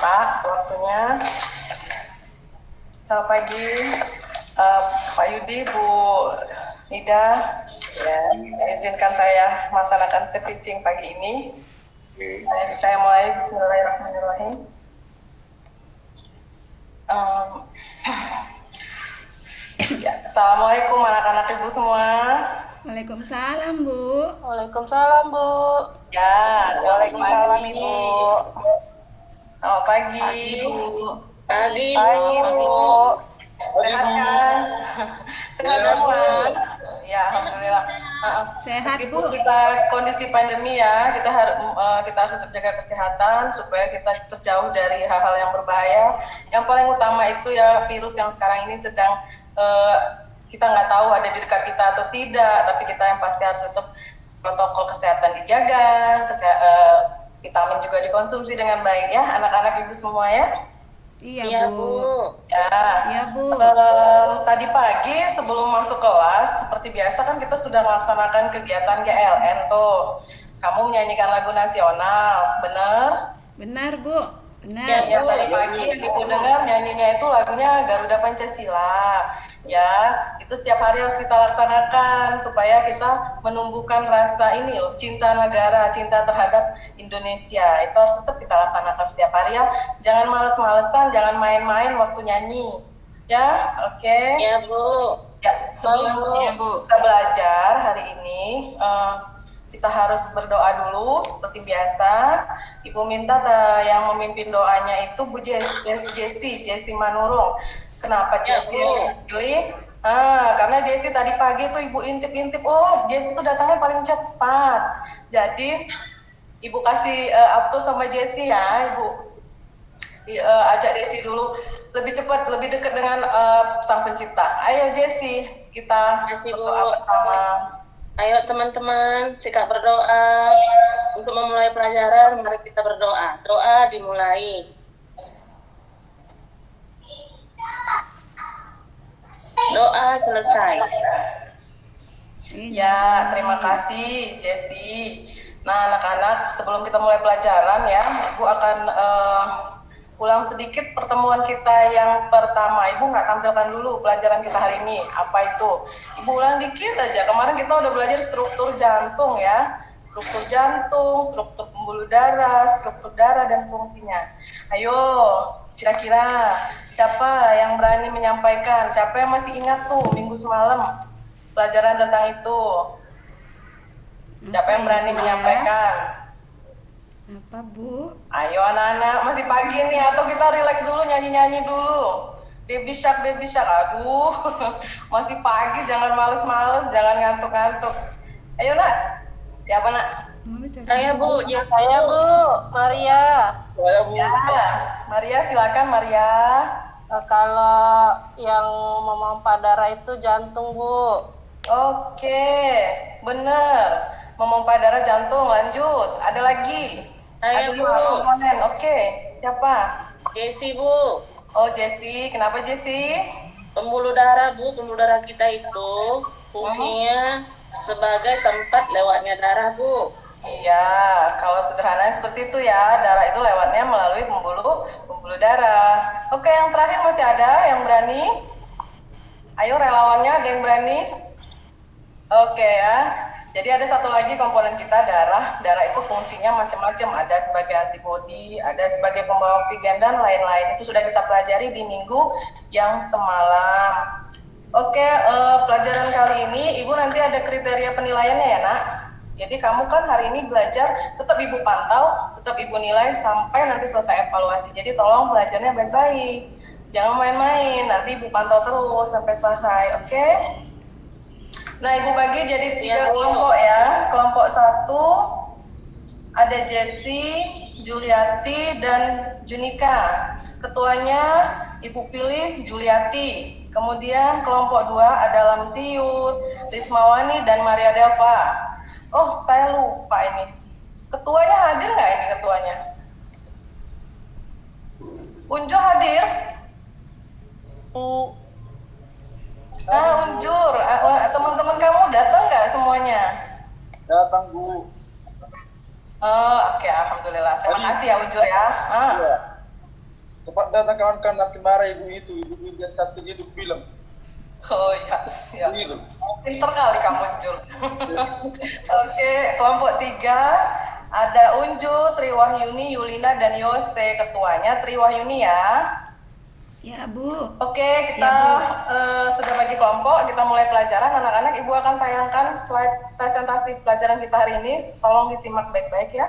Pak, waktunya. Selamat pagi, Pak Yudi, Bu Ida. Ya, izinkan saya melaksanakan pitching pagi ini. Saya mulai. Bismillahirrahmanirrahim. Ya, Assalamualaikum anak-anak ibu semua. Waalaikumsalam, Bu. Waalaikumsalam, Bu. Ya, Waalaikumsalam Ibu. Selamat pagi. Pagi, Bu. Pagi, Pagi, Bu. Bu. Sehat kan? Sehat Iya, Bu. semua? Ya, alhamdulillah. Sehat, Meskipun Bu. kita kondisi pandemi ya, kita harus tetap jaga kesehatan supaya kita terjauh dari hal-hal yang berbahaya. Yang paling utama itu ya virus yang sekarang ini sedang kita nggak tahu ada di dekat kita atau tidak, tapi kita yang pasti harus tetap protokol kesehatan dijaga, vitamin juga dikonsumsi dengan baik ya, anak-anak ibu semua ya. Iya, Iya, Bu. Bu. Ya, Iya, Bu. tadi pagi sebelum masuk kelas, seperti biasa kan kita sudah melaksanakan kegiatan GLN tuh. Kamu menyanyikan lagu nasional, bener? Benar, Bu. Benar. Ya, Ya, Bu. tadi pagi yang ibu dengar nyanyinya itu lagunya Garuda Pancasila. Ya, itu setiap hari harus kita laksanakan supaya kita menumbuhkan rasa ini loh, cinta negara, cinta terhadap Indonesia. Itu harus tetap kita laksanakan setiap hari ya. Jangan males-malesan, jangan main-main waktu nyanyi. Ya, oke. Ya, Bu. Ya, sebelum Ya, Bu. kita belajar hari ini, kita harus berdoa dulu seperti biasa. Ibu minta yang memimpin doanya itu Bu Jesi Manurung. Kenapa Ya, Jesi Bu. pilih? Karena Jesi tadi pagi tuh Ibu intip-intip, oh Jesi tuh datangnya paling cepat. Jadi Ibu kasih apel sama Jesi ya, Ibu. Ajak Desi dulu lebih cepat, lebih dekat dengan Sang Pencipta. Ayo Jesi, kita Kasih, Bu. berdoa bersama. Ayo, teman-teman, sikap berdoa. Untuk memulai pelajaran, mari kita berdoa. Doa dimulai. Doa selesai. Ya, terima kasih Jesi. Nah, anak-anak, sebelum kita mulai pelajaran ya, Ibu akan ulang sedikit pertemuan kita yang pertama. Ibu nggak tampilkan dulu pelajaran kita hari ini. Apa itu? Ibu ulang dikit aja. Kemarin kita udah belajar struktur jantung ya. Struktur jantung, struktur pembuluh darah, struktur darah, dan fungsinya. Ayo, kira-kira siapa yang berani menyampaikan? Siapa yang masih ingat tuh minggu semalam pelajaran tentang itu? Siapa yang berani menyampaikan? Apa, Bu? Ayo anak-anak, masih pagi nih atau kita relax dulu, nyanyi-nyanyi dulu. Baby shark, aduh, masih pagi, jangan males-males, jangan ngantuk-ngantuk. Ayo nak, siapa nak? Saya, Bu. Ya, Saya Bu. Maria. Saya Bu. Ya, Maria silakan Maria. Kalau yang memompa darah itu jantung, Bu. Oke, bener. Memompa darah jantung, lanjut. Ada lagi? Saya, Ada Bu. komponen. Oke, siapa? Jesi, Bu. Oh, Jesi. Kenapa Jesi? Pembuluh darah, Bu. Pembuluh darah kita itu fungsinya sebagai tempat lewatnya darah, Bu. Iya, kalau sederhananya seperti itu ya. Darah itu lewatnya melalui pembuluh darah. Oke, yang terakhir masih ada yang berani? Ayo relawannya, ada yang berani? Oke ya. Jadi ada satu lagi komponen kita, darah. Darah itu fungsinya macam-macam. Ada sebagai antibodi, ada sebagai pembawa oksigen, dan lain-lain. Itu sudah kita pelajari di minggu yang semalam. Oke, pelajaran kali ini Ibu nanti ada kriteria penilaiannya ya nak. Jadi kamu kan hari ini belajar, tetap Ibu pantau, tetap Ibu nilai sampai nanti selesai evaluasi. Jadi tolong belajarnya baik-baik. Jangan main-main, nanti Ibu pantau terus sampai selesai, oke? Nah, Ibu bagi jadi 3 kelompok ya. Kelompok 1 ada Jesi, Juliati, dan Junika. Ketuanya Ibu pilih Juliati. Kemudian kelompok 2 ada Lamtiur, Rismawani, dan Maria Delva. Oh, saya lupa ini. Ketuanya hadir nggak ini ketuanya? Unjur hadir? Unjur. Teman-teman kamu datang nggak semuanya? Datang Bu. Oke, alhamdulillah. Terima kasih ya Unjur ya. Iya. datang kawan-kawan nanti marah ibu itu, ibu yang satu hidup bilang. Oh iya, ya. Begitu. Pinter kali kamu, Jul. Oke, kelompok 3 ada Unju, Triwahyuni, Yulina, dan Yose. Ketuanya Triwahyuni ya. Ya, Bu. Oke, kita Ya, Bu. sudah bagi kelompok, kita mulai pelajaran. Anak-anak, Ibu akan tayangkan slide presentasi pelajaran kita hari ini. Tolong disimak baik-baik ya.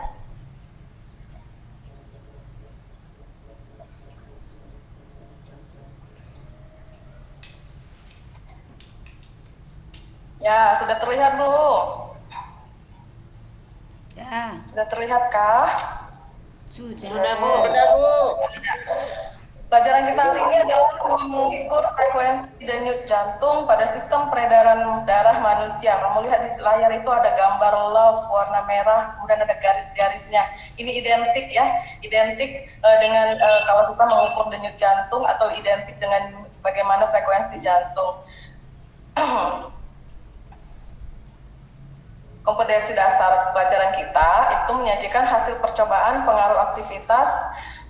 Ya, sudah terlihat belum? Ya, Sudah terlihat kah? sudah. Bu. Sudah, Bu. Pelajaran kita hari ini adalah mengukur frekuensi denyut jantung pada sistem peredaran darah manusia. Kamu lihat di layar itu ada gambar love warna merah, kemudian ada garis-garisnya. Ini identik ya, identik dengan kalau kita mengukur denyut jantung atau identik dengan bagaimana frekuensi jantung. Kompetensi dasar pelajaran kita itu menyajikan hasil percobaan pengaruh aktivitas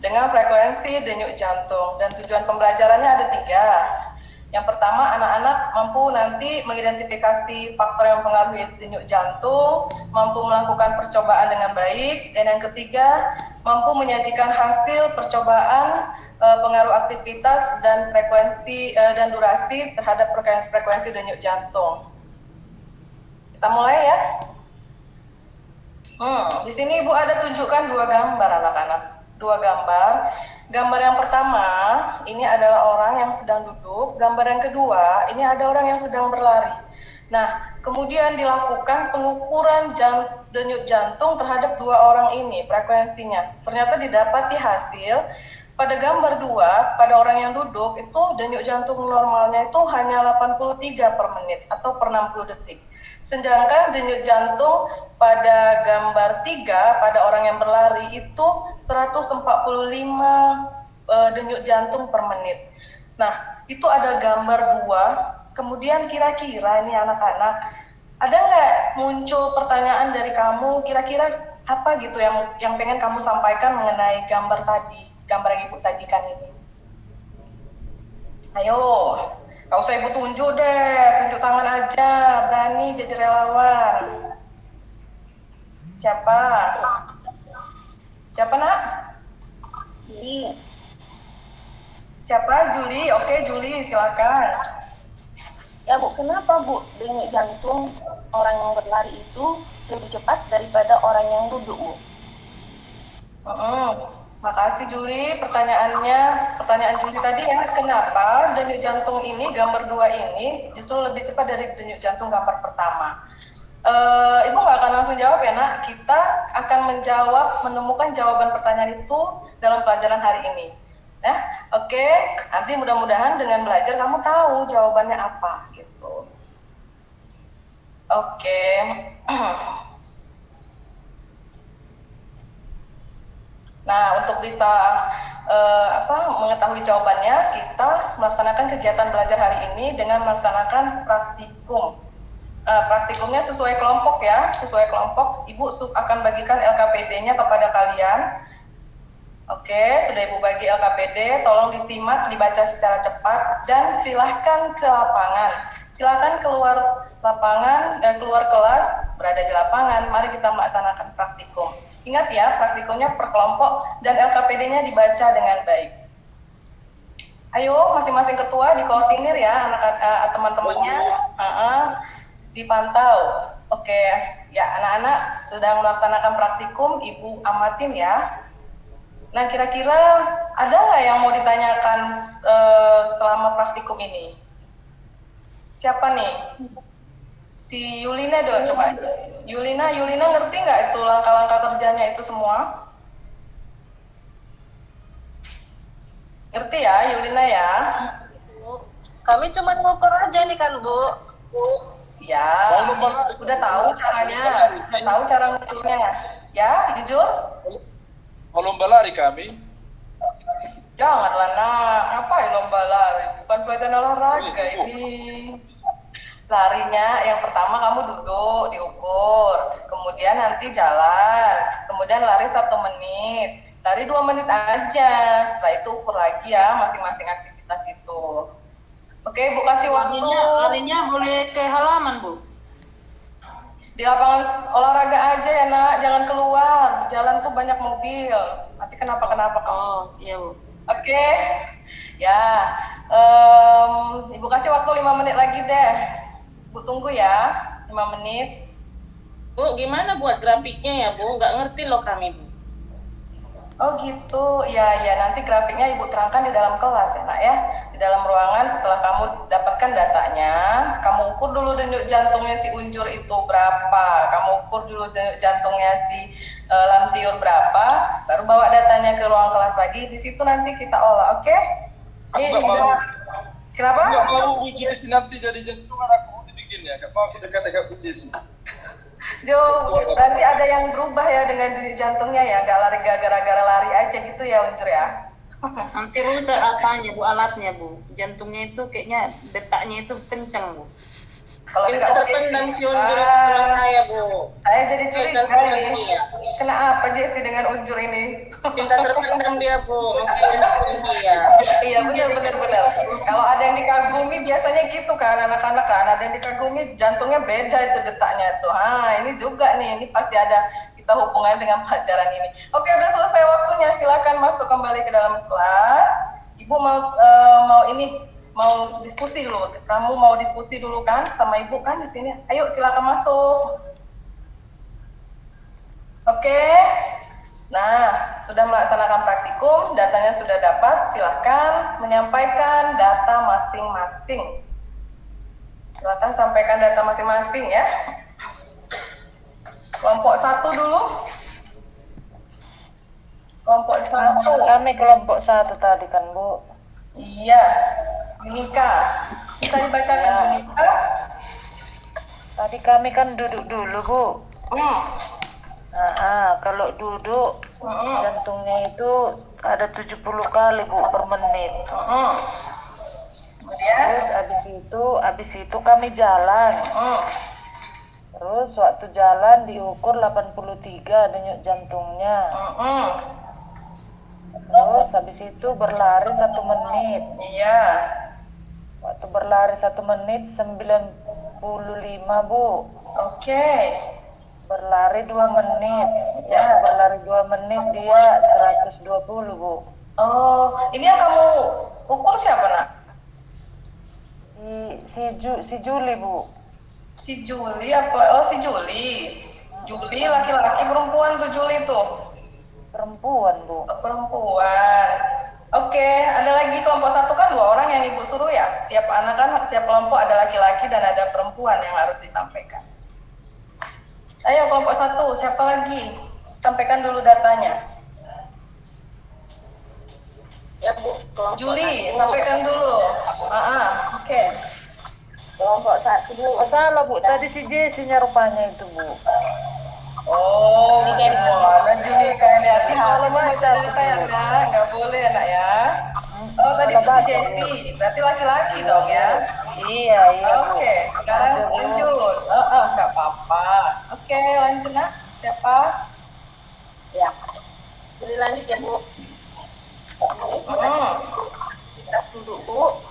dengan frekuensi denyut jantung, dan tujuan pembelajarannya ada 3. Yang pertama, anak-anak mampu nanti mengidentifikasi faktor yang mempengaruhi denyut jantung, mampu melakukan percobaan dengan baik, dan yang ketiga, mampu menyajikan hasil percobaan pengaruh aktivitas dan frekuensi dan durasi terhadap frekuensi denyut jantung. Kita mulai ya. Di sini Ibu ada tunjukkan 2 gambar anak-anak. 2 gambar. Gambar yang pertama, ini adalah orang yang sedang duduk. Gambar yang kedua, ini ada orang yang sedang berlari. Nah, kemudian dilakukan pengukuran denyut jantung terhadap 2 orang ini, frekuensinya. Ternyata didapati hasil pada gambar 2, pada orang yang duduk, itu denyut jantung normalnya itu hanya 83 per menit atau per 60 detik. Sedangkan denyut jantung pada gambar 3, pada orang yang berlari itu 145 denyut jantung per menit. Nah, itu ada gambar 2. Kemudian kira-kira ini anak-anak, ada nggak muncul pertanyaan dari kamu, kira-kira apa gitu yang pengen kamu sampaikan mengenai gambar tadi, gambar yang Ibu sajikan ini? Ayo. Gak usah Ibu tunjuk deh, tunjuk tangan aja, berani jadi relawan. Siapa? Siapa nak? Juli. Siapa? Juli? Oke Juli, silakan. Ya Bu, kenapa Bu denyut jantung orang yang berlari itu lebih cepat daripada orang yang duduk Bu? Makasih Juli, pertanyaan Juli tadi ya, kenapa denyut jantung ini, gambar 2 ini justru lebih cepat dari denyut jantung gambar pertama? Ibu nggak akan langsung jawab ya nak, kita akan menemukan jawaban pertanyaan itu dalam pelajaran hari ini. Ya, oke, nanti mudah-mudahan dengan belajar kamu tahu jawabannya apa gitu. Oke. Nah, untuk bisa mengetahui jawabannya, kita melaksanakan kegiatan belajar hari ini dengan melaksanakan praktikum. Praktikumnya sesuai kelompok ya, sesuai kelompok. Ibu akan bagikan LKPD-nya kepada kalian. Oke, sudah Ibu bagi LKPD, tolong disimak, dibaca secara cepat, dan silahkan ke lapangan. Silahkan keluar lapangan, keluar kelas, berada di lapangan, mari kita melaksanakan praktikum. Ingat ya, praktikumnya per kelompok dan LKPD-nya dibaca dengan baik. Ayo, masing-masing ketua dikoordinir ya, teman-temannya, dipantau. Oke, ya anak-anak sedang melaksanakan praktikum, Ibu amatin ya. Nah, kira-kira ada nggak yang mau ditanyakan selama praktikum ini? Siapa nih? Si Yulina dong, coba. Yulina ngerti nggak itu langkah-langkah kerjanya itu semua? Ngerti ya, Yulina ya? Bu, kami cuma ngukur aja nih kan Bu. Ya, udah tahu caranya, udah tahu cara ngukurnya. Ya, jujur? Lomba lari kami. Janganlah nak, ngapain lomba lari? Bukan pelajaran olahraga ini. Larinya yang pertama kamu duduk, diukur, kemudian nanti jalan, kemudian lari 1 menit, Lari 2 menit aja. Setelah itu ukur lagi ya masing-masing aktivitas itu. Oke, Bu kasih waktu. Larinya boleh ke halaman, Bu. Di lapangan olahraga aja ya nak, jangan keluar. Di jalan tuh banyak mobil. Nanti kenapa-kenapa kamu. Oh, iya, Bu. Oke, ya. Ibu kasih waktu 5 menit lagi deh. Bu tunggu ya, 5 menit. Bu, gimana buat grafiknya ya, Bu? Nggak ngerti loh kami, Bu. Oh gitu, ya nanti grafiknya Ibu terangkan di dalam kelas ya nak ya. Di dalam ruangan setelah kamu dapatkan datanya, kamu ukur dulu denyut jantungnya si Unjur itu berapa, kamu ukur dulu denyut jantungnya si Lamtiur berapa, baru bawa datanya ke ruang kelas lagi, di situ nanti kita olah, oke? Aku nggak mau. Kenapa? Nggak mau Bu Jesse nanti jadi jantungan aku mau dibikin ya. Nggak mau kita dekat-dekat Bu Jesse. Jo, berarti ada yang berubah ya dengan denyut jantungnya ya, nggak lari gara-gara lari aja gitu ya Unjur ya? Nanti rusak apanya, Bu, alatnya, Bu. Jantungnya itu kayaknya detaknya itu kencang, Bu. Kalau Kita nggak terpendam si Unjur di sebelah saya, Bu. saya jadi curiga Terpendam ini. dia. Kenapa Jesse dengan Unjur ini? Kita terpendam dia, Bu. Mungkin dia. Iya benar. Kalau ada yang dikagumi biasanya gitu kan anak-anak kan, ada yang dikagumi jantungnya beda itu detaknya tuh. Ini juga nih, ini pasti ada kita hubungannya dengan pelajaran ini. Oke, udah selesai waktunya, silakan masuk kembali ke dalam kelas. Ibu mau diskusi dulu. Kamu mau diskusi dulu kan sama Ibu kan di sini? Ayo silakan masuk. Oke. Nah, sudah melaksanakan praktikum, datanya sudah dapat, silakan menyampaikan data masing-masing. Silakan sampaikan data masing-masing ya. Kelompok 1 dulu. Kelompok 1. Kami kelompok 1 tadi kan, Bu. Iya. Yunika. Bisa dibacakan Yunika? Tadi kami kan duduk dulu, Bu. Kalau duduk jantungnya itu ada 70 kali, Bu, per menit. Kemudian? Terus habis itu kami jalan. Terus waktu jalan diukur 83 denyut jantungnya. Terus habis itu berlari 1 menit. Iya. Waktu berlari 1 menit 95, Bu. Oke. Berlari 2 menit. Ya, berlari 2 menit dia 120, Bu. Oh, ini yang kamu ukur siapa nak? Si Juli, Bu. Si Juli apa? Oh, si Juli. Juli laki-laki perempuan tuh Juli tuh. Perempuan, Bu. Perempuan. Oke, ada lagi kelompok 1 kan 2 orang yang Ibu suruh ya. Tiap anak kan, tiap kelompok ada laki-laki dan ada perempuan yang harus disampaikan. Ayo kelompok 1, siapa lagi? Sampaikan dulu datanya. Ya, Bu. Kelompok Juli, 1. sampaikan dulu. Oke. Kelompok 1, Bu. Oh, salah, Bu. Tadi si Jessinya rupanya itu, Bu. Oh, gimana Juli kayak hati-hati Kalau baca baca data ya nak, nggak boleh ya nak ya. Oh tadi itu si Jesse, berarti laki-laki dong ya. Iya, Bu. Oke, sekarang lanjut. Nggak apa-apa. Oke, lanjut nak. Siapa? Ya. Jadi lanjut ya, Bu. Kita duduk, Bu.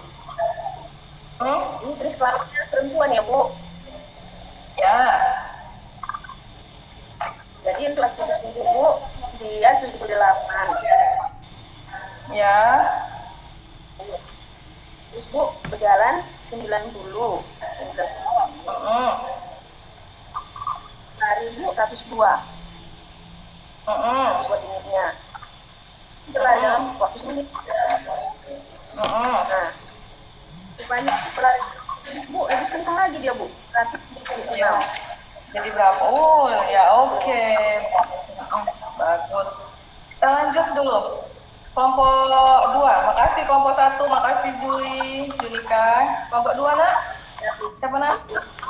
Ini terus kelasnya perempuan ya, Bu. Ya. Jadi untuk aktivitas duduk, Bu, dia 78. Ya. Terus, Bu, berjalan 90. Lari, Bu, 102. 102 menitnya. Setelah dalam 100 menit. Nah, rupanya pelari, Bu, lebih kencang lagi dia, Bu. 176. Ya. Jadi berapa? Oh ya oke. Bagus. Kita lanjut dulu. Kelompok 2, makasih kelompok 1, makasih Juli, Junika. Kelompok 2 nak? Siapa nak?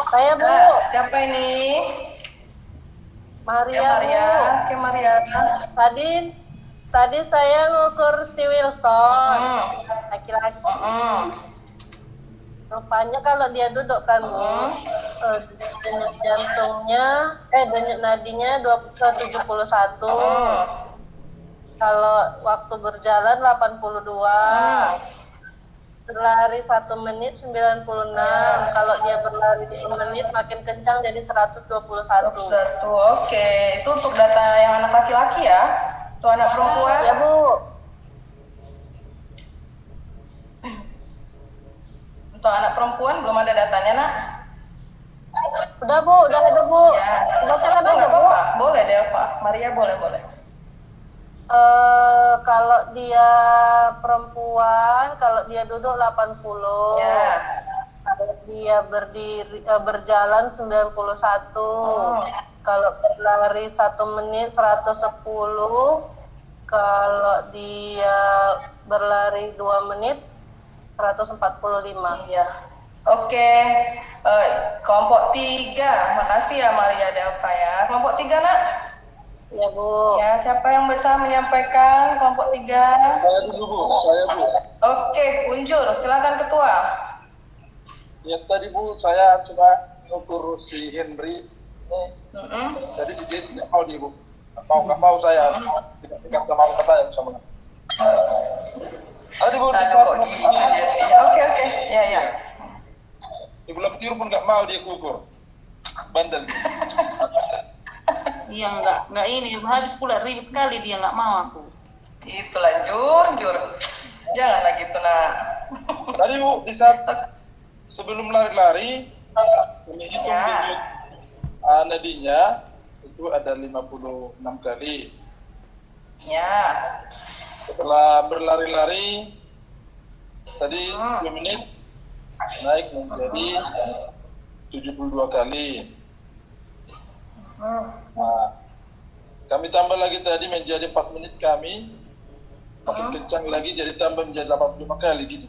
Saya, Bu. Nah, siapa ini? Maria, Ya Maria. Bu. Oke Maria. Tadi saya ngukur si Wilson, laki-laki. Rupanya kalau dia duduk kan, Bu, denyut jantungnya, denyut nadinya 71. Kalau waktu berjalan 82, berlari 1 menit 96. Kalau dia berlari 1 menit makin kencang jadi 121. Oke, itu untuk data yang anak laki-laki ya? Untuk anak perempuan? Ya Bu. Untuk anak perempuan belum ada datanya, Nak? Udah Bu, udah ada Bu. Ya. Bacakan Oh, aja nggak Bu. apa-apa. Boleh, Delva. Maria boleh. Kalau dia perempuan, kalau dia duduk 80. Ya. Kalau dia berjalan 91. Kalau berlari 1 menit 110. Kalau dia berlari 2 menit 145. Iya. Oke. Kelompok 3. Makasih ya Maria Delva ya. Kelompok 3, Nak? Ya Bu. Ya, siapa yang bisa menyampaikan kelompok 3? Saya dulu Bu, saya Bu. Oke, Unjur, silakan ketua. Ya tadi Bu, saya coba ngukur si Henry. Jadi si Jesse nggak mau dia Bu. Nggak mau saya. Tidak sama kata yang sama. Tadi Bu, di saat Oke. Ya. di bulan tiru pun nggak mau dia kukur. Bandel. Iya nggak ini habis pula ribet kali dia nggak mau aku. Itulah Jur. Janganlah gitu, Nak. Tadi Bu, di saat sebelum lari-lari, kami hitung denyut nadinya itu ada 56 kali. Ya. Setelah berlari-lari tadi 2 menit naik menjadi 72 kali. Nah, kami tambah lagi tadi menjadi 4 menit kami makin kencang lagi jadi tambah menjadi 85 kali gitu.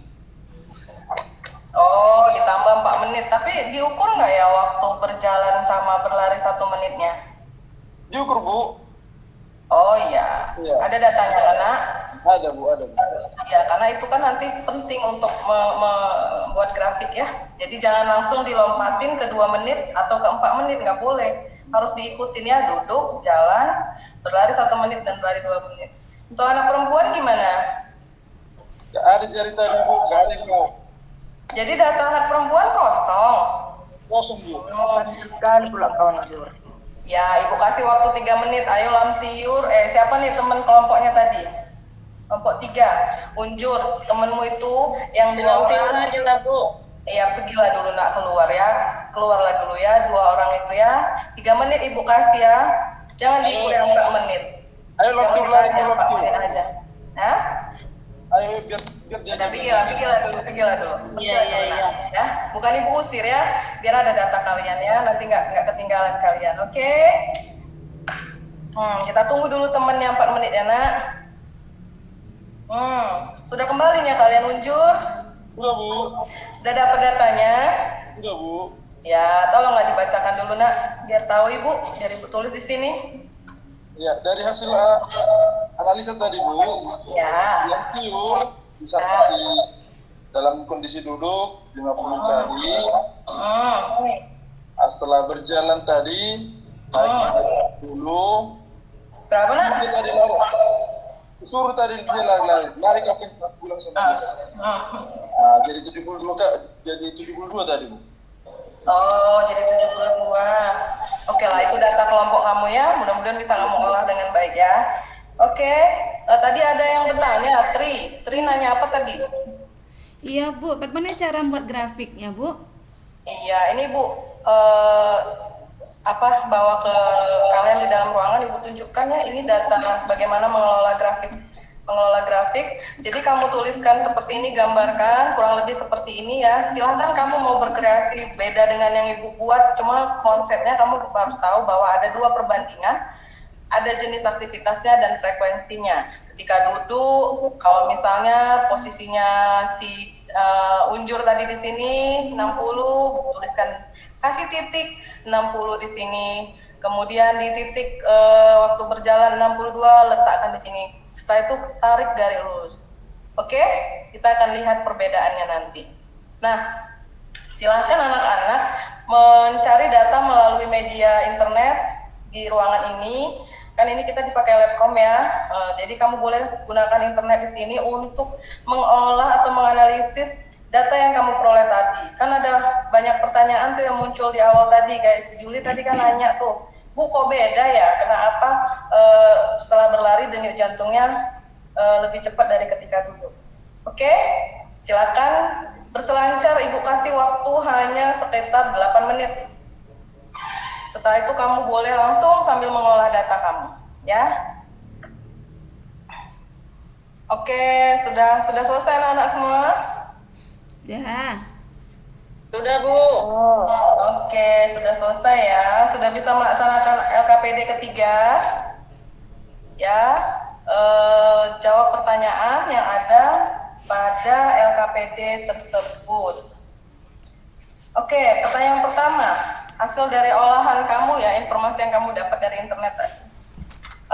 Oh, ditambah 4 menit. Tapi diukur nggak ya waktu berjalan sama berlari 1 menitnya? Diukur Bu. Oh iya. Iya. Ada datanya, Nak? Ada Bu. Ya, karena itu kan nanti penting untuk membuat grafik ya. Jadi jangan langsung dilompatin ke 2 menit atau ke 4 menit, nggak boleh. Harus diikutin ya, duduk, jalan, berlari 1 menit dan berlari 2 menit. Untuk anak perempuan gimana? Gak ada jari tadi Bu, gak ada yang mau. Jadi data anak perempuan kosong. Kosong Bu. Sekali pula kawan Jur. Ya, Ibu kasih waktu 3 menit. Ayo Lamtiur. Siapa nih teman kelompoknya tadi? Kelompok 3. Unjur, temenmu itu yang dua Tidur orang. aja lah Bu. Iya, pergilah dulu Nak keluar ya. Keluarlah dulu ya, 2 orang itu ya. 3 menit Ibu kasih ya. Jangan diukur yang 4 menit. Ayo Lamtiur lari Bu, 4 Lamtiur. menit aja. Hah? Biar dia Udah pergilah dulu. Iya. Ya, bukan Ibu usir ya. Biar ada data kalian ya. Nanti nggak ketinggalan kalian. Oke? Kita tunggu dulu temennya 4 menit ya Nak. Sudah kembalinya kalian Unjur? Udah Bu. Udah dapat datanya? Udah Bu. Ya, tolonglah dibacakan dulu Nak, biar tahu Ibu, biar Ibu tulis di sini. Ya, dari hasil analisa tadi Bu, Ya. yang tiur bisa dalam kondisi duduk 50 kali. Setelah berjalan tadi naik dulu. Berapa Nak? Mungkin tadi lari. Suruh tadi dia lari kaki pulang sama dia. Jadi 72 tadi Bu. Oh, jadi 72. Oke lah, itu data kelompok kamu ya. Mudah-mudahan bisa kamu olah dengan baik ya. Oke, tadi ada yang bertanya, Tri nanya apa tadi? Iya Bu, bagaimana cara membuat grafiknya Bu? Iya, ini Bu, bawa ke kalian di dalam ruangan, Ibu tunjukkan ya, ini data bagaimana mengelola grafik. Jadi kamu tuliskan seperti ini, gambarkan kurang lebih seperti ini ya. Silahkan kamu mau berkreasi beda dengan yang Ibu buat, cuma konsepnya kamu harus tahu bahwa ada 2 perbandingan, ada jenis aktivitasnya dan frekuensinya. Ketika duduk, kalau misalnya posisinya si Unjur tadi di sini 60, tuliskan kasih titik 60 di sini. Kemudian di titik waktu berjalan 62 letakkan di sini. Setelah itu tarik garis lurus. Oke? Kita akan lihat perbedaannya nanti. Nah, silahkan anak-anak mencari data melalui media internet di ruangan ini. Kan ini kita dipakai Labcom ya. Jadi kamu boleh gunakan internet di sini untuk mengolah atau menganalisis data yang kamu peroleh tadi. Kan ada banyak pertanyaan tuh yang muncul di awal tadi, kayak si Juli tadi kan nanya tuh, Bu kok beda ya? Kenapa setelah berlari denyut jantungnya lebih cepat dari ketika duduk? Oke, silakan berselancar. Ibu kasih waktu hanya sekitar 8 menit. Setelah itu kamu boleh langsung sambil mengolah data kamu, ya. Oke, sudah selesai anak-anak semua? Dah. Sudah, Bu. Oke, sudah selesai ya. Sudah bisa melaksanakan LKPD ketiga. Ya, jawab pertanyaan yang ada pada LKPD tersebut. Oke, pertanyaan pertama. Hasil dari olahan kamu ya, informasi yang kamu dapat dari internet tadi.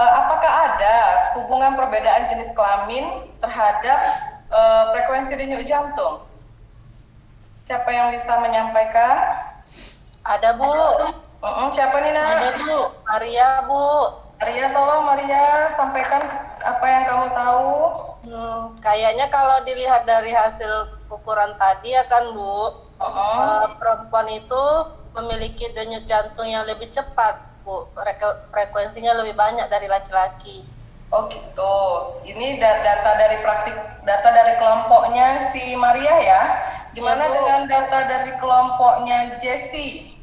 Apakah ada hubungan perbedaan jenis kelamin terhadap frekuensi denyut jantung? Siapa yang bisa menyampaikan? Ada Bu. Siapa nih, Nak? Ada Bu. Maria Bu. Maria, tolong Maria sampaikan apa yang kamu tahu. Kayaknya kalau dilihat dari hasil ukuran tadi ya kan Bu, perempuan itu memiliki denyut jantung yang lebih cepat Bu, frekuensinya lebih banyak dari laki-laki. Oh gitu. Ini data dari kelompoknya si Maria ya. Gimana Ya, Bu. dengan data dari kelompoknya Jessie?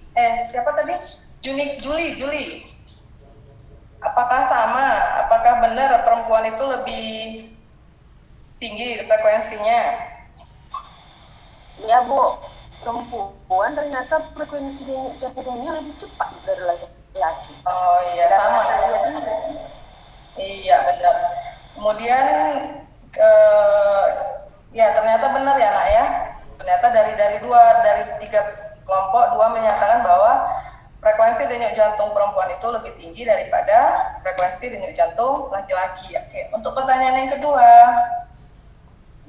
Siapa tadi? Juli. Apakah sama? Apakah benar perempuan itu lebih tinggi frekuensinya? Ya Bu, perempuan ternyata frekuensi denyut jantungnya lebih cepat dari laki-laki. Oh iya, sama. Iya benar. Kemudian ya ternyata benar ya Nak ya. Ternyata dari tiga kelompok, 2 menyatakan bahwa frekuensi denyut jantung perempuan itu lebih tinggi daripada frekuensi denyut jantung laki-laki. Oke, untuk pertanyaan yang kedua.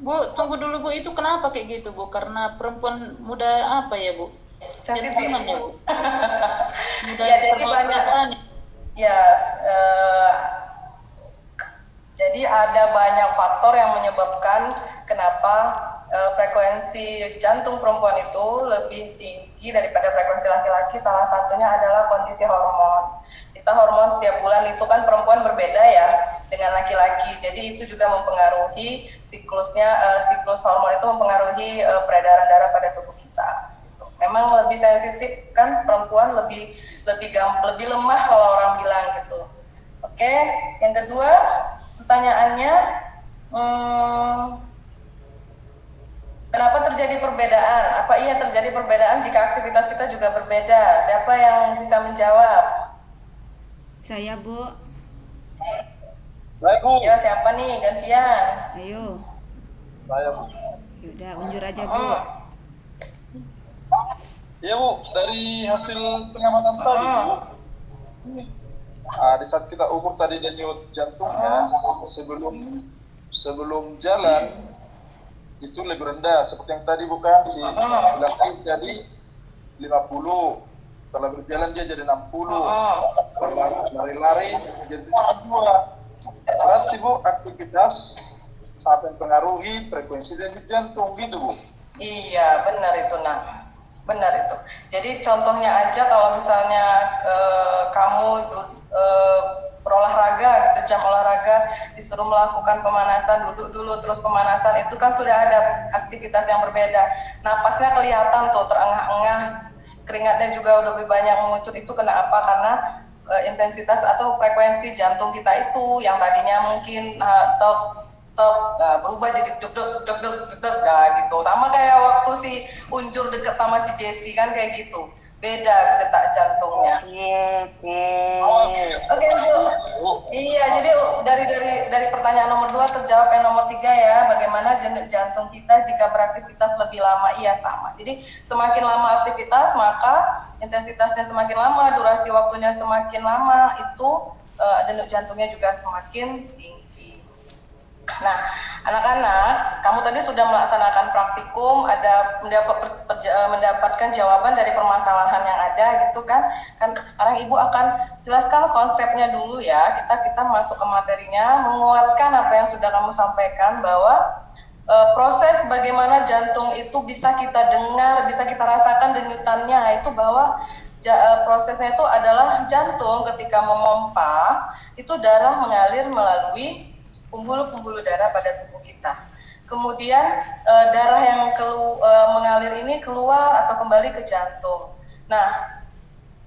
Bu, tunggu dulu Bu, itu kenapa kayak gitu Bu? Karena perempuan muda apa ya Bu? Sensitif. Jantungan ya Bu? Mudah Ya, jadi terbawa banyak. perasaan. Ya, jadi ada banyak faktor yang menyebabkan kenapa frekuensi jantung perempuan itu lebih tinggi daripada frekuensi laki-laki. Salah satunya adalah kondisi hormon. Kita hormon setiap bulan itu kan perempuan berbeda ya dengan laki-laki. Jadi itu juga mempengaruhi siklus hormon itu mempengaruhi peredaran darah pada tubuh kita. Memang lebih sensitif kan, perempuan lebih lemah kalau orang bilang gitu. Oke, yang kedua pertanyaannya, kenapa terjadi perbedaan? Apa iya terjadi perbedaan jika aktivitas kita juga berbeda? Siapa yang bisa menjawab? Saya Bu. Baik, Bu. Ya, siapa nih gantian? Ayo. Saya, Bu. Yaudah, unjur aja Bu. Iya, Bu. Dari hasil pengamatan tadi, Bu. Di saat kita ukur tadi denyut jantungnya sebelum jalan itu lebih rendah seperti yang tadi bukan si laki jadi 50, setelah berjalan dia jadi 60, lari-lari jadi 72. Berarti Bu, aktivitas sangat mempengaruhi frekuensi denyut jantung gitu Bu. Iya, benar itu Nak. Benar itu. Jadi contohnya aja kalau misalnya kamu berolahraga gitu, jam olahraga disuruh melakukan pemanasan, duduk dulu terus pemanasan, itu kan sudah ada aktivitas yang berbeda. Napasnya kelihatan tuh terengah-engah, keringatnya juga lebih banyak muncul. Itu kenapa? Karena intensitas atau frekuensi jantung kita itu yang tadinya mungkin berubah jadi deg-deg gitu. Sama kayak waktu si Unjur deket sama si Jessie kan kayak gitu. Beda detak jantungnya. Oke, Bu. Iya, jadi dari pertanyaan nomor 2 terjawab yang nomor 3 ya. Bagaimana denyut jantung kita jika beraktivitas lebih lama? Iya, sama. Jadi semakin lama aktivitas, maka intensitasnya semakin lama, durasi waktunya semakin lama, itu denyut jantungnya juga semakin tinggi. Nah, anak-anak, kamu tadi sudah melaksanakan praktikum, ada mendapatkan jawaban dari permasalahan yang ada gitu kan? Kan sekarang Ibu akan jelaskan konsepnya dulu ya. Kita masuk ke materinya, menguatkan apa yang sudah kamu sampaikan bahwa proses bagaimana jantung itu bisa kita dengar, bisa kita rasakan denyutannya, itu bahwa prosesnya itu adalah jantung ketika memompa, itu darah mengalir melalui pembuluh-pembuluh darah pada tubuh kita. Kemudian darah yang mengalir ini keluar atau kembali ke jantung. Nah,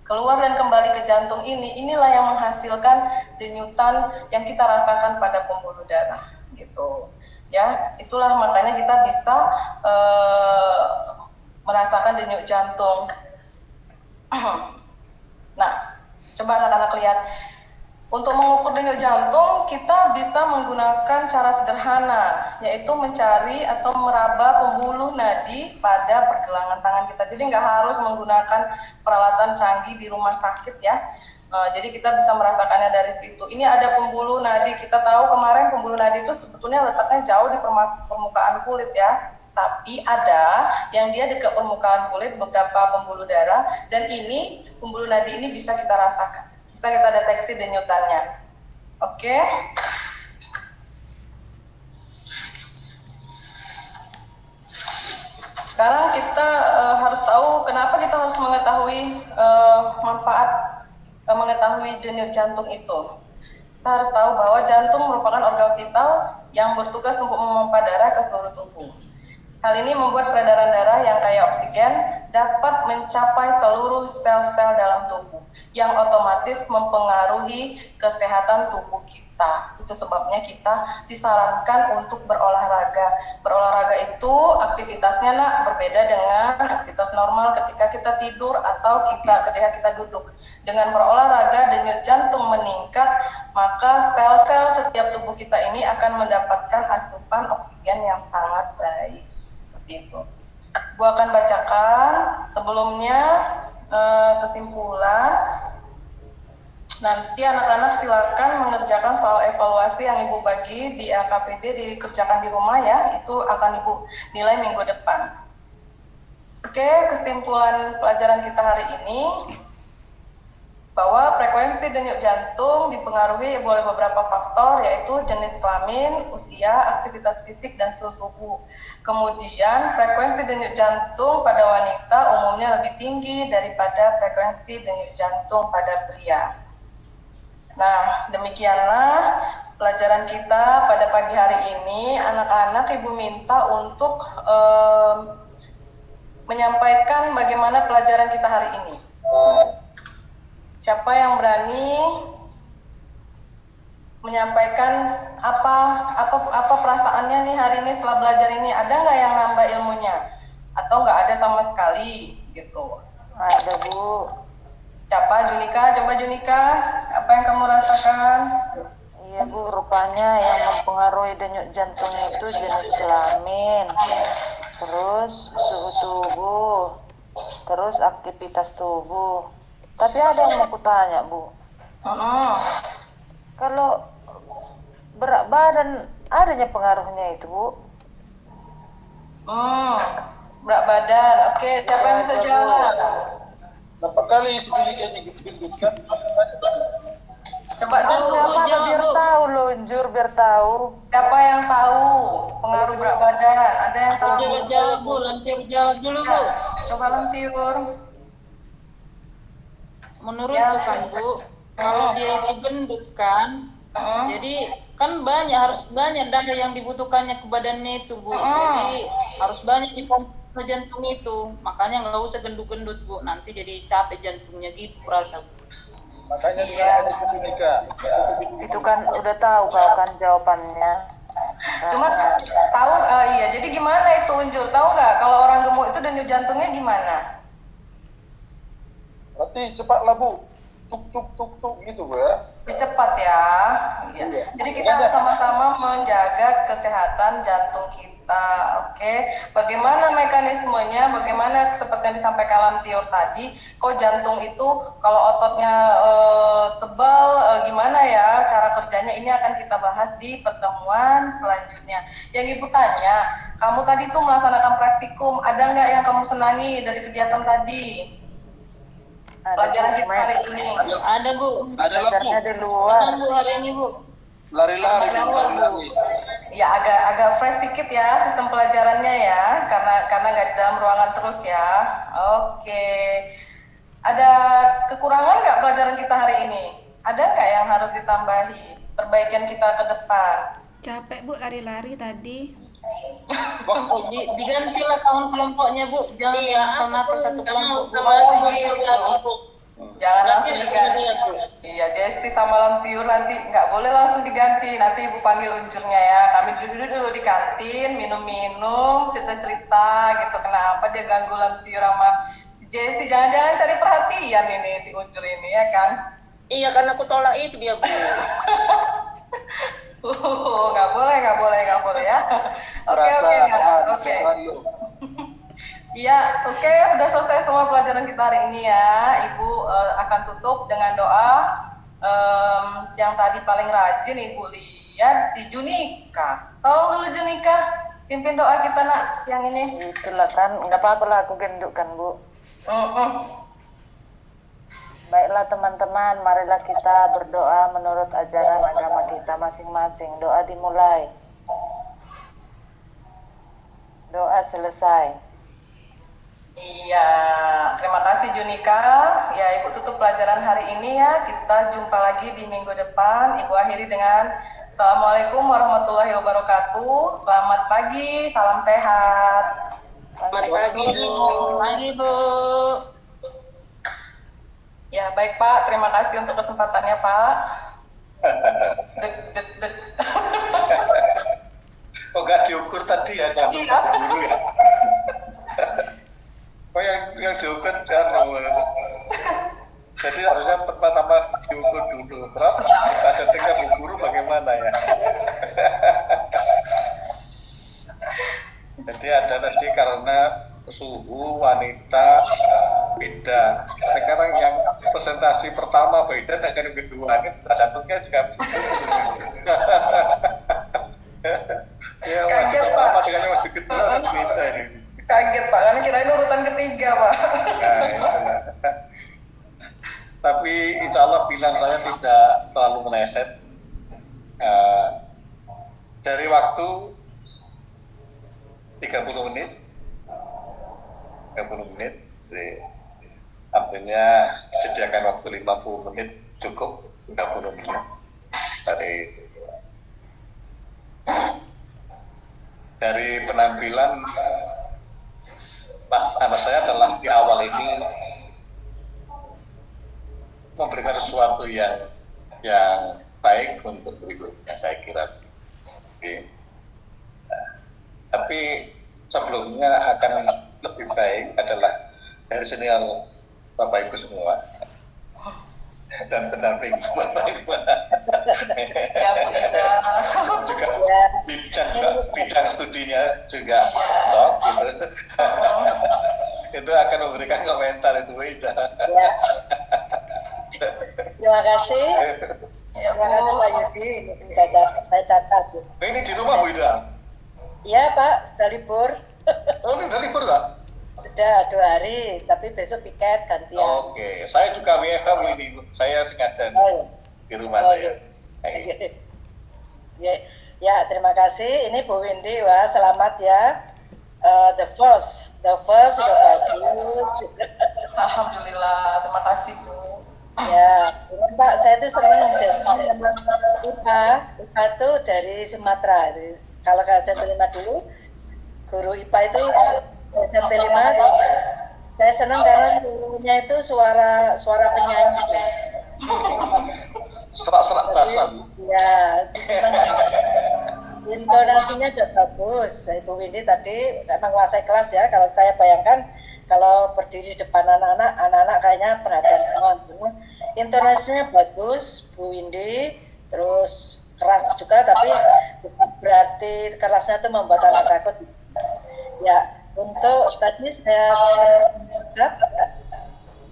keluar dan kembali ke jantung inilah yang menghasilkan denyutan yang kita rasakan pada pembuluh darah gitu. Ya, itulah makanya kita bisa merasakan denyut jantung. Nah, coba anak-anak lihat. Untuk mengukur denyut jantung, kita bisa menggunakan cara sederhana, yaitu mencari atau meraba pembuluh nadi pada pergelangan tangan kita. Jadi nggak harus menggunakan peralatan canggih di rumah sakit ya. Jadi kita bisa merasakannya dari situ. Ini ada pembuluh nadi. Kita tahu kemarin pembuluh nadi itu sebetulnya letaknya jauh di permukaan kulit ya. Tapi ada yang dia dekat permukaan kulit, beberapa pembuluh darah, dan ini pembuluh nadi ini bisa kita rasakan. Bisa kita deteksi denyutannya. Oke. Sekarang kita harus tahu kenapa kita harus mengetahui mengetahui denyut jantung itu. Kita harus tahu bahwa jantung merupakan organ vital yang bertugas untuk memompa darah ke seluruh tubuh. Hal ini membuat peredaran darah yang kaya oksigen dapat mencapai seluruh sel-sel dalam tubuh, yang otomatis mempengaruhi kesehatan tubuh kita. Itu sebabnya kita disarankan untuk berolahraga. Berolahraga itu aktivitasnya berbeda dengan aktivitas normal ketika kita tidur atau ketika kita duduk. Dengan berolahraga, denyut jantung meningkat, maka sel-sel setiap tubuh kita ini akan mendapatkan asupan oksigen yang sangat baik. Seperti itu. Bu akan bacakan sebelumnya kesimpulan. Nanti anak-anak silakan mengerjakan soal evaluasi yang Ibu bagi di LKPD dikerjakan di rumah ya. Itu akan Ibu nilai minggu depan. Oke, kesimpulan pelajaran kita hari ini bahwa frekuensi denyut jantung dipengaruhi oleh beberapa faktor, yaitu jenis kelamin, usia, aktivitas fisik, dan suhu tubuh. Kemudian frekuensi denyut jantung pada wanita umumnya lebih tinggi daripada frekuensi denyut jantung pada pria. Nah, demikianlah pelajaran kita pada pagi hari ini. Anak-anak, Ibu minta untuk menyampaikan bagaimana pelajaran kita hari ini. Siapa yang berani menyampaikan apa perasaannya nih hari ini setelah belajar ini? Ada nggak yang nambah ilmunya? Atau nggak ada sama sekali gitu? Ada, Bu. Siapa? Junika? Coba Junika, apa yang kamu rasakan? Iya, Bu, rupanya yang mempengaruhi denyut jantung itu jenis kelamin, terus suhu tubuh, terus aktivitas tubuh. Tapi ada yang mau kutanya, Bu. Kalau berat badan adanya pengaruhnya itu, Bu? Berat badan. Oke, siapa yang bisa jawab? Berapa kali sedikit digigit-gigitkan? Coba dulu. Biar tahu, lunjur biar tahu. Siapa yang tahu pengaruh berat badan? Ada yang tahu? Coba jawab, Bu. Lancar jawab dulu, Bu. Coba lantiur. Menurutku kan, Bu, kalau dia itu gendut kan, jadi kan harus banyak darah yang dibutuhkannya ke badannya itu, Bu. Jadi harus banyak dipompa jantung itu. Makanya nggak usah gendut-gendut, Bu. Nanti jadi capek jantungnya gitu kurasa, Bu. Makanya juga ada Junika. Itu kan udah tahu kau kan jawabannya. Cuma tahu, iya. Jadi gimana itu, Unjur? Tahu nggak kalau orang gemuk itu denyut jantungnya gimana? Berarti cepatlah, Bu. Tuk tuk tuk tuk gitu, Bu ya. lebih cepat ya. Iya. Jadi kita harus sama-sama menjaga kesehatan jantung kita. Oke. Bagaimana mekanismenya? Bagaimana seperti yang disampaikan Lamtiur tadi? Kok jantung itu kalau ototnya tebal, gimana ya cara kerjanya? Ini akan kita bahas di pertemuan selanjutnya. Yang Ibu tanya, kamu tadi tuh melaksanakan praktikum. Ada nggak yang kamu senangi dari kegiatan tadi? Pelajaran kita hari ini. Ada Bu. Ada lah, Bu. Belajarnya di luar. Senang Bu hari ini Bu. Lari-lari, Lari-lari. Ya agak fresh dikit ya sistem pelajarannya ya, karena nggak di dalam ruangan terus ya. Oke. Ada kekurangan nggak pelajaran kita hari ini? Ada nggak yang harus ditambahi perbaikan kita ke depan? Capek Bu lari-lari tadi. Digantilah tahun kelompoknya Bu. Jangan nakal-nakal satu kelompok. Sama si Bu. Jangan Nanti langsung diganti diganti. ya, Bu. Iya, Jesti sama Lamtiur nanti nggak boleh langsung diganti. Nanti Ibu panggil uncurnya ya. Kami dulu di kantin, minum-minum, cerita-cerita gitu. Kenapa dia ganggu Lamtiur sama si Jesti? Jangan-jangan cari perhatian ini si uncur ini ya kan? Iya, karena aku tolak itu dia, Bu. Nggak boleh ya. Oke. Iya, oke, sudah selesai semua pelajaran kita hari ini ya. Ibu akan tutup dengan doa. Yang tadi paling rajin Ibu lihat si Junika. Tolong dulu Junika, pimpin doa kita nak siang ini. Itulah kan, nggak apa-apa lah aku gendukkan Bu. Baiklah teman-teman, marilah kita berdoa menurut ajaran agama kita masing-masing. Doa dimulai. Doa selesai. Iya, terima kasih Junika. Ya, Ibu tutup pelajaran hari ini ya. Kita jumpa lagi di minggu depan. Ibu akhiri dengan Assalamualaikum warahmatullahi wabarakatuh. Selamat pagi, salam sehat. Selamat pagi, Bu. Pagi Bu. Ya, baik Pak. Terima kasih untuk kesempatannya Pak. Oh, nggak diukur tadi ya, jangan Iya. dulu ya. Oh, yang diukur jangan. Jadi harusnya pertama diukur dulu. Berapa? Kita tinggal Bu Guru bagaimana ya? Jadi ada tadi karena suhu wanita beda. Sekarang yang presentasi pertama beda dan yang kedua ini jantungnya juga ya, maju pertama dengan yang maju kedua kan beda ini. Kaget Pak, karena kirain urutan ketiga Pak. Nah, itulah. Tapi insya Allah pilihan saya tidak terlalu meleset. Dari waktu 30 menit, jadi artinya disediakan waktu 50 menit cukup 30 menit dari penampilan. Nah, anak saya adalah di awal ini memberikan sesuatu yang baik untuk berikutnya, saya kira. Oke. Tapi sebelumnya akan lebih baik adalah dari senior Bapak Ibu semua dan pendamping Bapak Ibu juga bidang studinya juga cocok gitu. Itu akan memberikan komentar itu Ida. Terima kasih. Terima kasih Pak Yudi. Ini saya catat. Ini di rumah Bu Ida? Iya Pak, sudah libur. Oh, ini udah libur tak? Sudah 2 hari, tapi besok piket gantian. Oke, saya juga WFH ini. Saya sengaja di rumah saya. Ya, terima kasih. Ini Bu Windy, wah selamat ya. The first sudah bagus. Alhamdulillah, terima kasih Bu. Ya, Pak, saya itu senang IPA itu dari Sumatera. Kalau saya terima dulu, guru IPA itu SMP 5, saya senang karena gurunya itu suara penyanyi. Serak-serak bahasa. Ya, intonasinya sudah bagus. Ibu Windy tadi memang menguasai kelas ya. Kalau saya bayangkan kalau berdiri di depan anak-anak kayaknya perhatian semua. intonasinya bagus, Bu Windy, terus keras juga, tapi bukan berarti kerasnya itu membuat anak takut. Ya, untuk tadi saya lihat,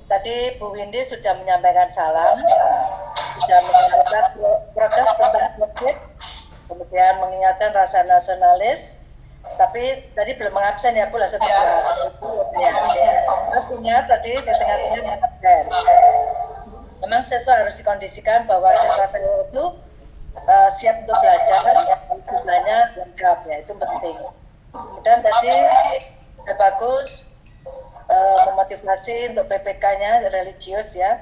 tadi Bu Windy sudah menyampaikan salam, sudah menyampaikan progres tentang COVID, kemudian mengingatkan rasa nasionalis, tapi tadi belum mengabsen ya Bu, langsung Terus ingat tadi di tengah-tengah memang siswa harus dikondisikan bahwa siswa saya itu siap untuk belajar, jumlahnya lengkap ya, itu penting. Kemudian tadi sudah bagus memotivasi untuk PPK-nya religius ya.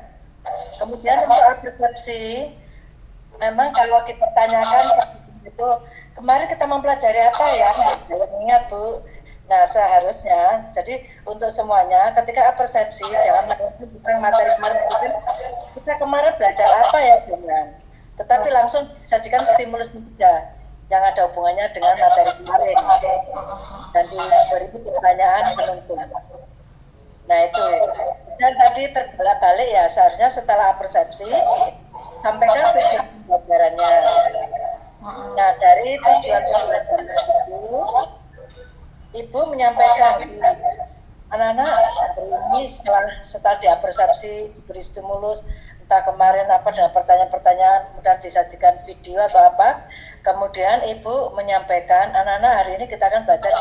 Kemudian untuk persepsi, memang kalau kita tanyakan itu kemarin kita mempelajari apa ya, ingat Bu. Nah seharusnya, jadi untuk semuanya ketika persepsi jangan mengikuti tentang materi kemarin, kita kemarin belajar apa ya dengan, tetapi langsung sajikan stimulus saja yang ada hubungannya dengan materi kemarin dan diberi pertanyaan penuntut. Nah itu, dan tadi terbalik ya, seharusnya setelah persepsi sampaikan tujuan pembelajarannya. Nah dari tujuan pembelajaran itu Ibu menyampaikan anak-anak ini setelah diapersepsi, diberi stimulus, entah kemarin apa dengan pertanyaan-pertanyaan, kemudian disajikan video atau apa, kemudian Ibu menyampaikan anak-anak hari ini kita akan belajar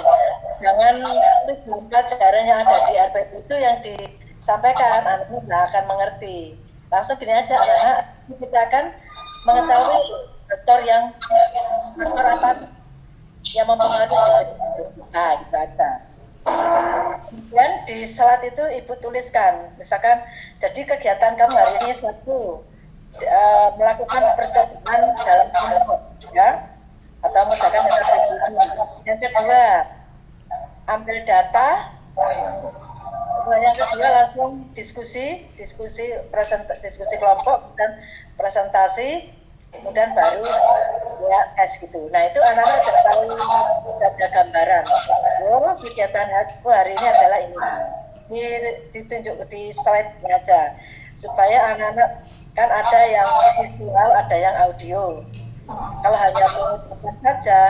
jangan tujuan pelajaran yang ada di RPP itu yang disampaikan, anak-anak tidak akan mengerti. Langsung gini aja, anak-anak kita akan mengetahui faktor apa yang mempengaruhi. Nah, gitu aja. Kemudian di slide itu Ibu tuliskan, misalkan, jadi kegiatan kamu hari ini satu, melakukan percobaan dalam kelompok, ya, atau mengerjakan yang kedua, ambil data, yang kedua langsung diskusi kelompok dan presentasi, kemudian baru ya tes gitu. Nah itu anak-anak sudah tahu, sudah ada gambaran. Oh kegiatan hari ini adalah ini ditunjuk di slide aja supaya anak-anak kan ada yang visual, ada yang audio. Kalau hanya mengucapkan saja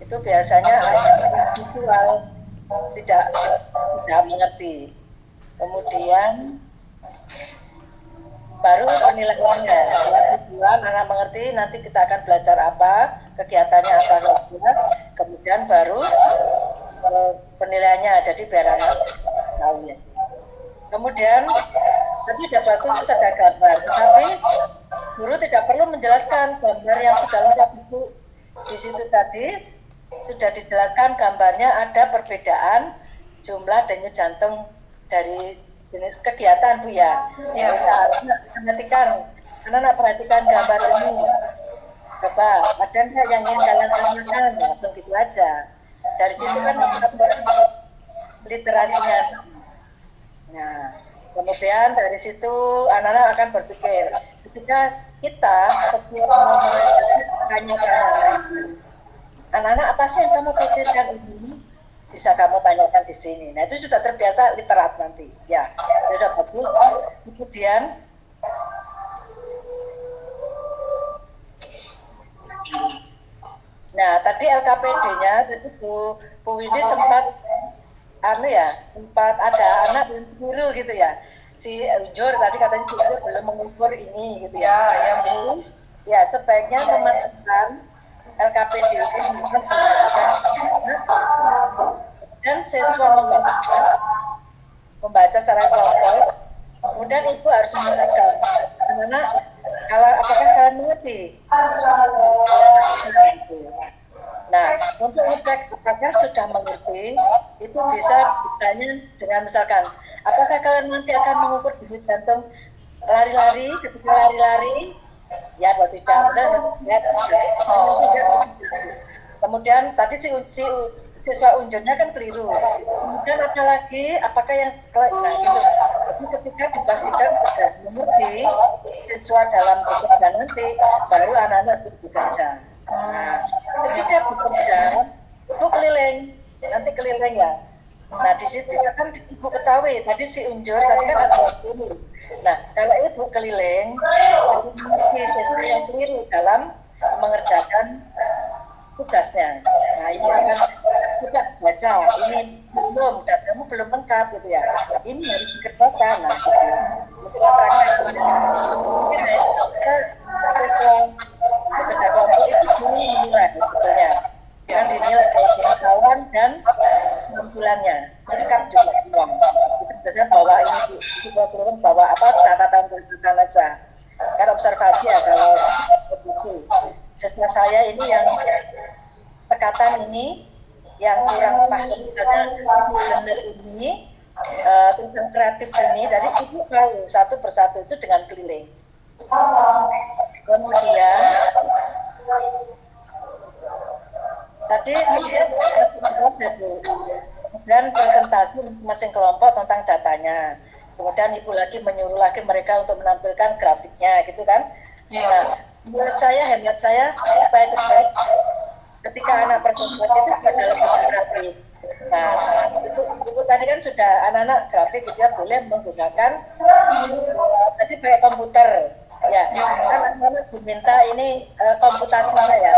itu biasanya ada visual tidak mengerti. Kemudian baru penilaiannya, tujuan anak mengerti nanti kita akan belajar apa, kegiatannya apa saja, kemudian baru penilaiannya, jadi biar anak tahu ya. Kemudian tadi sudah bagus ada gambar, tapi guru tidak perlu menjelaskan gambar yang sudah lengkap itu. Di situ tadi sudah dijelaskan gambarnya ada perbedaan jumlah denyut jantung dari jenis kegiatan Bu ya. Bisa anak perhatikan gambar ini. Coba ada nggak yang ingin kalian tanyakan? Langsung gitu aja. Dari situ kan literasinya. Nah, kemudian dari situ anak-anak akan berpikir. Ketika kita setiap mau menanyakan anak-anak apa sih yang kamu pikirkan ini? Bisa kamu tanyakan di sini. Nah itu sudah terbiasa literat nanti. Ya, sudah bagus. Kemudian nah tadi LKPD-nya tadi Bu Windy sempat ada anak yang guru gitu ya. Si Jor tadi katanya Jor belum mengukur ini gitu ya. Yang Bu ya sebaiknya memastikan LKPD itu dan siswa membaca secara kelompok. Kemudian Ibu harus memastikan karena apakah kalian mengerti. Nah, untuk ngecek apakah sudah mengerti, itu bisa ditanya dengan misalkan, apakah kalian nanti akan mengukur denyut jantung lari-lari, ketika lari-lari, ya atau tidak, kemudian tadi siswa unjurnya kan keliru. Kemudian apalagi, apakah yang nah gitu. Jadi ketika dipastikan sudah mengerti siswa dalam bekerja nanti, baru anak-anak sudah bekerja. Nah, ketika bekerja, Ibu keliling, nanti keliling ya. Nah di situ kan Ibu ketahui, tadi si unjur tadi kan ada ini. Nah, kalau ibu keliling, siswa yang keliru dalam mengerjakan tugasnya. Nah, ini akan kita baca, ini belum, dan kamu belum lengkap gitu ya. Ini harus dikerjakan. Nah, setelah praktek, mungkin kita siswa bekerja kelompok itu dinilai sebetulnya. Yang dinilai dari pengetahuan dan kesimpulannya, sikap juga uang. Kita biasanya bawa ini, kita turun bawa apa, catatan aja. Kan observasi ya kalau begitu. Siswa saya ini yang tekatan ini, yang kurang paham misalnya benar ini, terus yang kreatif ini, jadi ibu tahu satu persatu itu dengan keliling. Kemudian tadi dan presentasi masing kelompok tentang datanya. Kemudian ibu lagi menyuruh lagi mereka untuk menampilkan grafiknya, gitu kan? Nah, menurut saya, hemat saya, supaya terbaik, ketika anak presentasi itu adalah grafis. Nah, itu tadi kan sudah anak-anak grafik gitu ya, boleh menggunakan tadi kayak komputer. Ya, kan anak-anak diminta ini komputasinya ya,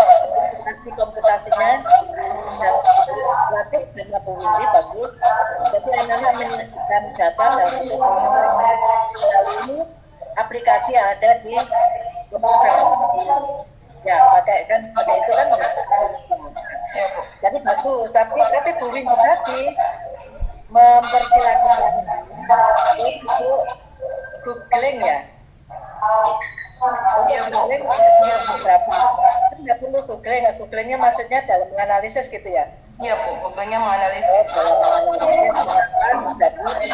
komputasinya dan gratis dan Bu Windy bagus. Jadi anak-anak menyajikan data dari kali ini aplikasi yang ada di komputer. Ya, pakai itu kan. Jadi bagus, tapi Bu Windy tadi mempersilakan itu googling ya. Googling beberapa, nggak perlu googlingnya maksudnya dalam menganalisis gitu ya? Iya Bu, googlingnya menganalisis. Dalam menganalisis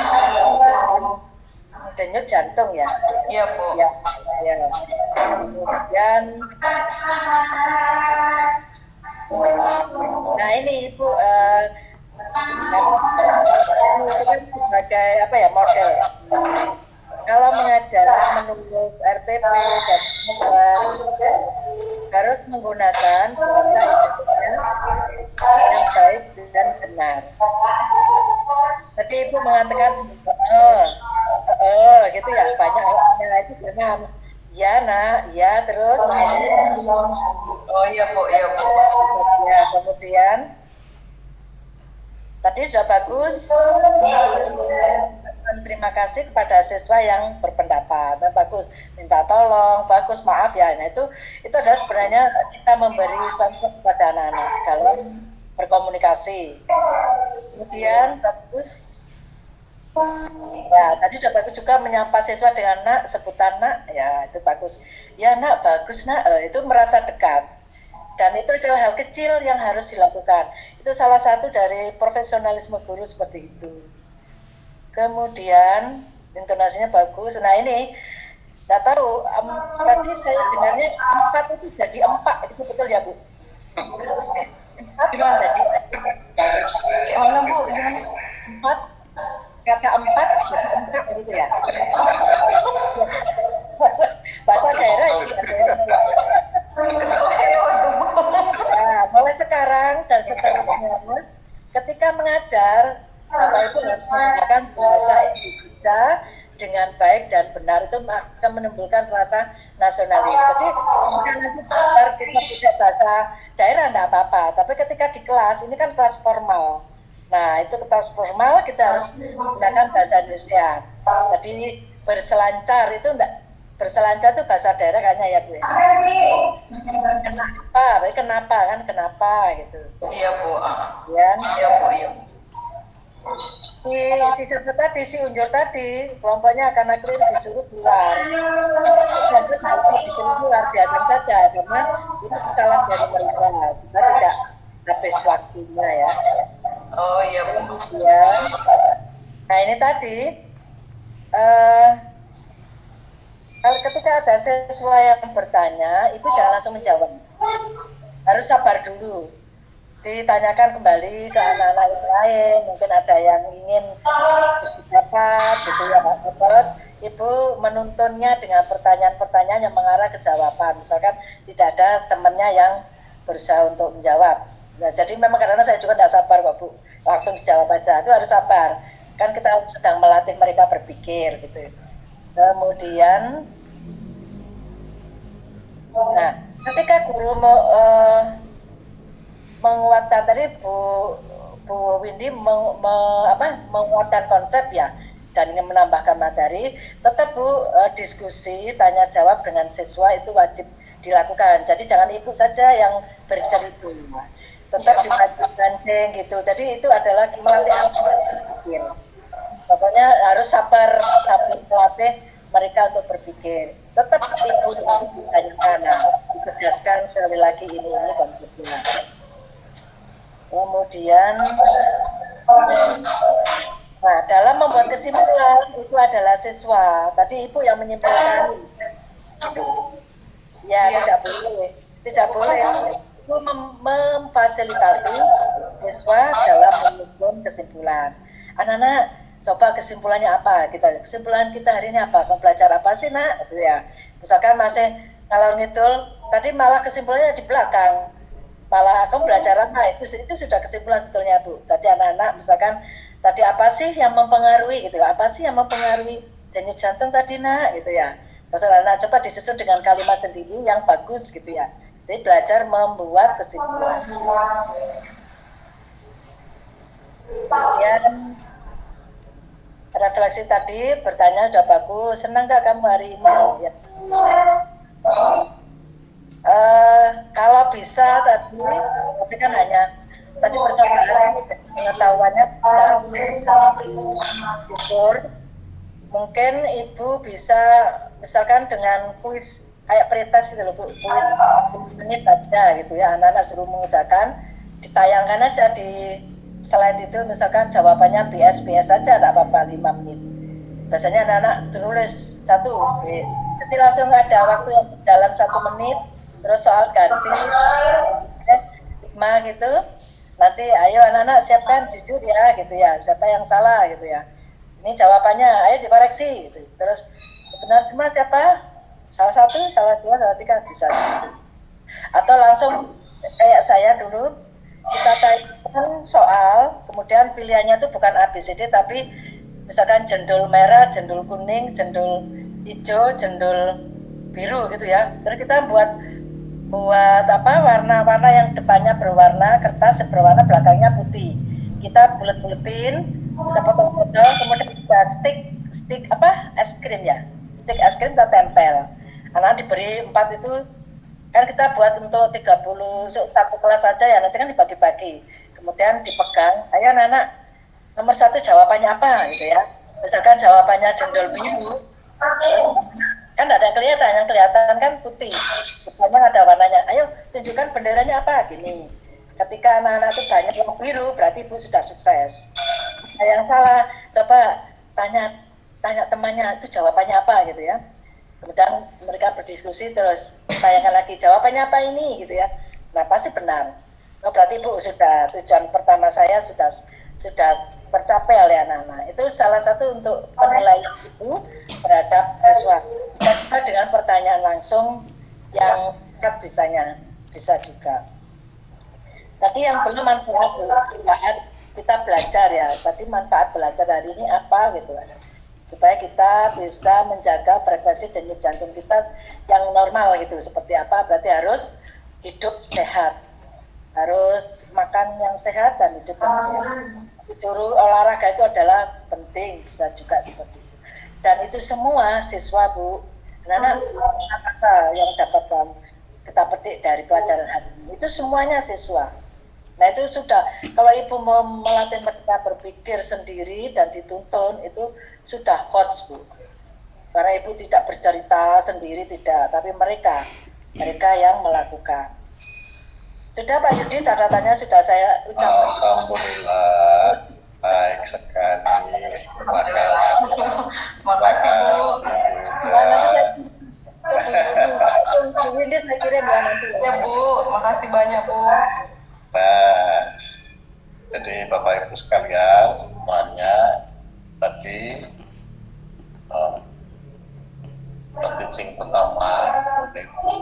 denyut jantung ya? Iya Bu. Ya. Kemudian, nah ini Ibu, itu kan sebagai apa ya, model. Kalau mengajar menurut RTP dan harus menggunakan bahasa yang baik dan benar. Tadi Ibu mengatakan gitu ya, banyak itu benar. Ya nak, ya terus. Oh iya Bu, iya Bu. Ya, kemudian tadi sudah bagus. Terima kasih kepada siswa yang berpendapat, bagus, minta tolong, bagus, maaf ya. Nah itu adalah sebenarnya kita memberi contoh kepada anak-anak dalam berkomunikasi. Kemudian bagus, ya tadi sudah bagus juga menyapa siswa dengan nak, sebutan nak, ya itu bagus. Ya nak, bagus nak, itu merasa dekat. Dan itu adalah hal kecil yang harus dilakukan. Itu salah satu dari profesionalisme guru seperti itu. Kemudian intonasinya bagus. Nah ini nggak tahu, tadi saya dengarnya 4 itu jadi 4, itu betul ya Bu? Gimana tadi? Gimana Bu? 4 kata 4 jadi 4 gitu ya? Bahasa daerah itu. Nah, mulai sekarang dan seterusnya, ketika mengajar Bapak Ibu harus menggunakan bahasa Indonesia dengan baik dan benar, itu akan menimbulkan rasa nasionalis. Jadi bukan nanti kita tidak bahasa daerah tidak apa-apa, tapi ketika di kelas, ini kan kelas formal. Nah itu kelas formal kita harus menggunakan bahasa Indonesia. Jadi berselancar itu enggak, berselancar itu bahasa daerah kayaknya ya Bu. Kenapa kan kenapa gitu. Iya Bu. Iya Bu, iya. Si siswa tadi, si unjur tadi, kelompoknya akan akhirnya disuruh keluar. Dan itu disuruh keluar, biarkan saja, karena itu kesalahan dari mereka, supaya tidak habis waktunya ya. Oh iya Bu. Kemudian, nah ini tadi, kalau ketika ada siswa yang bertanya, ibu jangan langsung menjawab. Harus sabar dulu. Ditanyakan kembali ke anak-anak yang lain, mungkin ada yang ingin berpendapat gitu ya, Ibu menuntunnya dengan pertanyaan-pertanyaan yang mengarah ke jawaban. Misalkan tidak ada temannya yang berusaha untuk menjawab. Nah, jadi memang kadang-kadang saya juga tidak sabar kok Bu, langsung jawab aja, itu harus sabar. Kan kita sedang melatih mereka berpikir gitu. Kemudian, nah, ketika guru menguatkan tadi Bu Windy menguatkan konsep ya, dan ingin menambahkan materi, tetap Bu diskusi, tanya jawab dengan siswa itu wajib dilakukan. Jadi jangan ikut saja yang bercerita, tetap dipancing gitu. Jadi itu adalah melatih berpikir. Pokoknya harus sabar melatih mereka untuk berpikir. Tetap ibu ditanyakan, ditegaskan sekali lagi ini konsepnya. Kemudian, nah dalam membuat kesimpulan itu adalah siswa. Tadi ibu yang menyimpulkan. Ya tidak boleh. Itu memfasilitasi siswa dalam menyusun kesimpulan. Anak-anak, coba kesimpulannya apa? Kesimpulan kita hari ini apa? Kamu belajar apa sih, Nak? Gitu ya. Misalkan masih ngalor ngidul, tadi malah kesimpulannya di belakang. Malah kamu belajar apa? Itu sudah kesimpulan sebetulnya, Bu. Tadi anak-anak misalkan tadi apa sih yang mempengaruhi gitu? Apa sih yang mempengaruhi denyut jantung tadi, Nak? Gitu ya. Nah, coba disusun dengan kalimat sendiri yang bagus gitu ya. Jadi belajar membuat kesimpulan. Kemudian refleksi tadi bertanya udah bagus. Senang gak kamu hari ini? Ya. Kalau bisa tapi kan hanya tadi percobaan pengetahuannya ukur. Mungkin ibu bisa misalkan dengan kuis kayak pretest gitu loh Bu, kuis menit aja gitu ya, anak-anak suruh mengerjakan, ditayangkan aja di slide itu, misalkan jawabannya BS aja, enggak apa-apa 5 menit. Biasanya anak-anak tulis 1, jadi langsung ada waktu yang jalan 1 menit, terus soal ganti 5 gitu. Nanti ayo anak-anak siapkan jujur ya gitu ya, siapa yang salah gitu ya. Ini jawabannya, ayo dikoreksi gitu. Terus benar semua siapa? Salah 1, salah 2, salah 3 bisa. Atau langsung kayak saya dulu, kita tanyakan soal, kemudian pilihannya itu bukan ABCD tapi misalkan jendol merah, jendol kuning, jendol hijau, jendol biru gitu ya. Terus kita buat warna-warna yang depannya berwarna, kertas berwarna, belakangnya putih. Kita bulet-buletin, kita potong-potong, kemudian kita stick es krim ya, stick es krim kita tempel. Anak diberi 4 itu kan kita buat untuk 30 satu kelas saja ya, nanti kan dibagi-bagi, kemudian dipegang. Ayo anak-anak, nomor 1 jawabannya apa gitu ya. Misalkan jawabannya jendol biru, kan tidak ada kelihatan, yang kelihatan kan putih, depannya ada warnanya. Ayo tunjukkan benderanya apa gini. Ketika anak-anak itu banyak yang biru, berarti ibu sudah sukses. Nah, yang salah, coba tanya temannya itu jawabannya apa gitu ya. Kemudian mereka berdiskusi terus tanyakan lagi jawabannya apa ini gitu ya. Nah pasti benar. Oh, berarti ibu sudah, tujuan pertama saya sudah tercapai oleh anak-anak. Itu salah satu untuk penilaian ibu terhadap siswa. Bisa juga dengan pertanyaan langsung yang singkat bisa juga. Tadi yang belum manfaat kita belajar ya. Tadi manfaat belajar hari ini apa gitu, supaya kita bisa menjaga frekuensi denyut jantung kita yang normal gitu. Seperti apa? Berarti harus hidup sehat, harus makan yang sehat dan hidup yang sehat. Suruh olahraga itu adalah penting, bisa juga seperti itu. Dan itu semua siswa Bu, anak-anak apa yang dapat kita petik dari pelajaran hari ini, itu semuanya siswa. Nah itu sudah, kalau ibu mau melatih mereka berpikir sendiri dan dituntun, itu sudah hot Bu. Karena ibu tidak bercerita sendiri, tidak, tapi mereka yang melakukan. Sudah Pak Yudi, catatannya sudah saya ucapkan. Alhamdulillah, baik sekali. Terima kasih. Makasih Bu. Nanti saya Bu Windy saya kirim ya nanti. Ya Bu, makasih banyak Bu. Nah, jadi Bapak Ibu sekalian semuanya tadi teaching pertama itu